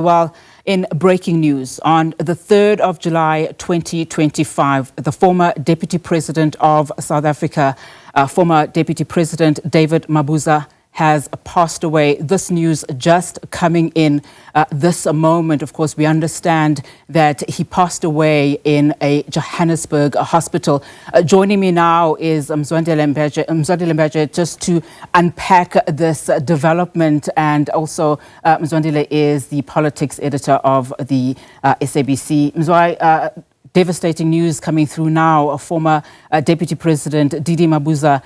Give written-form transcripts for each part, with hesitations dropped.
Well, in breaking news, on the 3rd of July 2025, the former Deputy President of South Africa, former Deputy President David Mabuza, has passed away. This news just coming in this moment. Of course, we understand that he passed away in a Johannesburg hospital. Joining me now is Mzwandile Mbeje, just to unpack this development. And also, Mzwandile is the politics editor of the SABC. Mzwai, devastating news coming through now. A former Deputy President D D Mabuza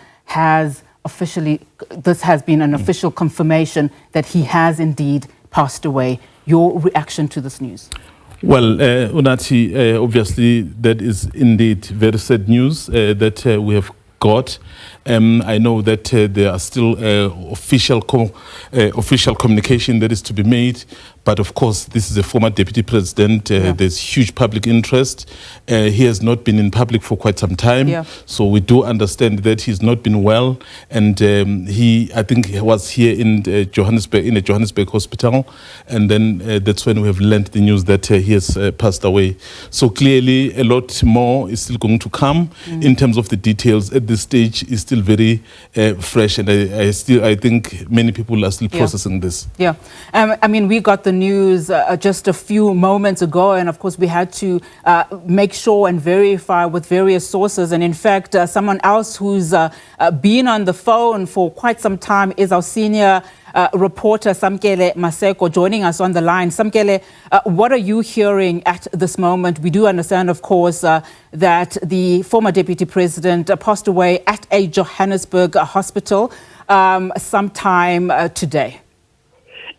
this has been an official confirmation that he has indeed passed away. Your reaction to this news? Well, Unati, obviously that is indeed very sad news that we have got. I know that there are still official communication that is to be made, but of course this is a former deputy president. There's huge public interest. He has not been in public for quite some time, so we do understand that he's not been well, and I think he was here in Johannesburg, in a Johannesburg hospital, and then that's when we have learned the news that he has passed away. So clearly a lot more is still going to come in terms of the details. At this stage is still very fresh, and I think many people are still processing this. I mean, we got the news just a few moments ago, and of course we had to make sure and verify with various sources. And in fact, someone else who's been on the phone for quite some time is our senior reporter Samkele Maseko, joining us on the line. Samkele, what are you hearing at this moment? We do understand, of course, that the former deputy president passed away at a Johannesburg hospital sometime today.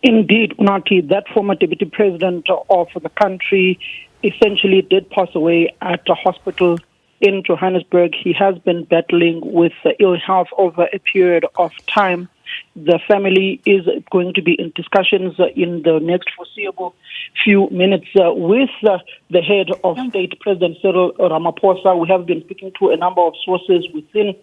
Indeed, Unati, that former deputy president of the country essentially did pass away at a hospital in Johannesburg. He has been battling with ill health over a period of time. The family is going to be in discussions in the next foreseeable few minutes with the head of state, President Cyril Ramaphosa. We have been speaking to a number of sources within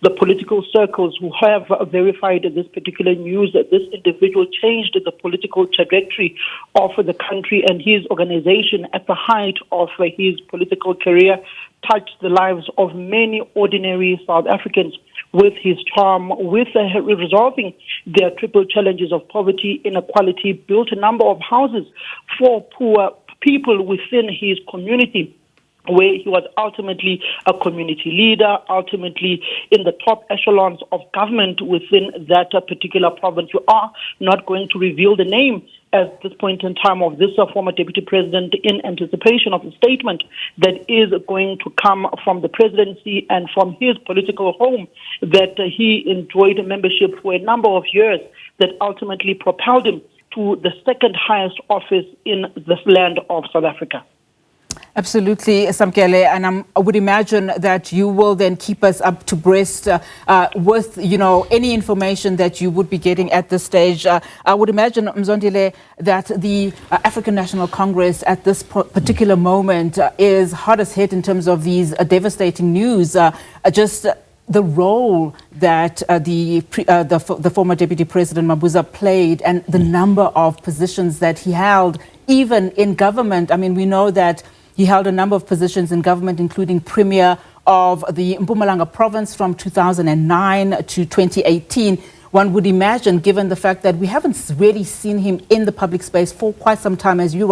the political circles who have verified this particular news. This individual changed the political trajectory of the country, and his organization at the height of his political career touched the lives of many ordinary South Africans with his charm, with resolving their triple challenges of poverty, inequality, built a number of houses for poor people within his community, where he was ultimately a community leader, ultimately in the top echelons of government within that particular province. You are not going to reveal the name at this point in time of this former deputy president in anticipation of the statement that is going to come from the presidency and from his political home that he enjoyed membership for a number of years that ultimately propelled him to the second highest office in this land of South Africa. Absolutely, Samkele, and I would imagine that you will then keep us up to breast with, any information that you would be getting at this stage. I would imagine, Mzwandile, that the African National Congress at this particular moment is hardest hit in terms of these devastating news. Just the role that the former Deputy President Mabuza played, and the number of positions that he held, even in government. I mean, we know that he held a number of positions in government, including Premier of the Mpumalanga province from 2009 to 2018. One would imagine, given the fact that we haven't really seen him in the public space for quite some time, as you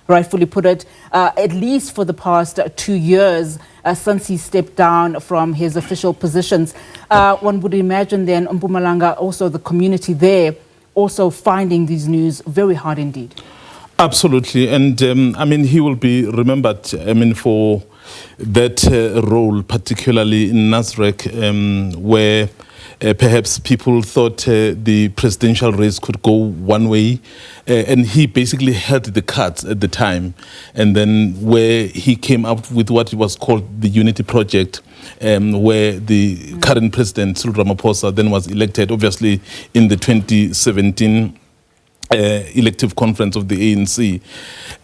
rightfully put it, at least for the past 2 years since he stepped down from his official positions. One would imagine then Mpumalanga, also the community there, also finding these news very hard indeed. Absolutely, and he will be remembered, for that role, particularly in Nasrec, where perhaps people thought the presidential race could go one way, and he basically held the cards at the time, and then where he came up with what was called the Unity Project, where the current president, Cyril Ramaphosa, then was elected, obviously, in the 2017 elective conference of the ANC.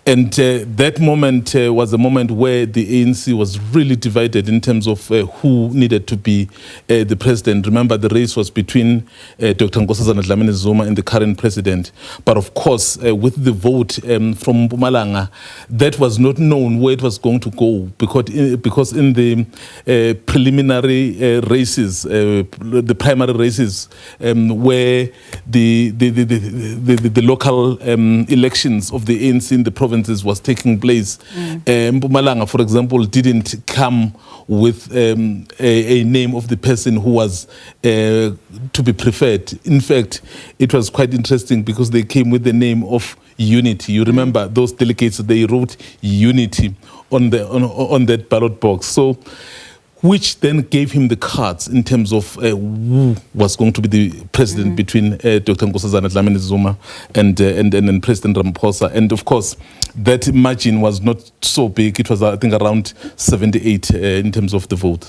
And that moment was a moment where the ANC was really divided in terms of who needed to be the president. Remember, the race was between Dr. Nkosazana Dlamini-Zuma and the current president. But of course, with the vote from Mpumalanga, that was not known where it was going to go, because in the preliminary races, the primary races, where the local elections of the ANC in the provinces was taking place, Mpumalanga, for example, didn't come with a name of the person who was to be preferred. In fact, it was quite interesting because they came with the name of Unity. You remember those delegates, they wrote Unity on that ballot box. So, which then gave him the cards in terms of who was going to be the president between Dr. Nkosazana Dlamini-Zuma and President Ramaphosa. And of course, that margin was not so big. It was, I think, around 78 in terms of the vote.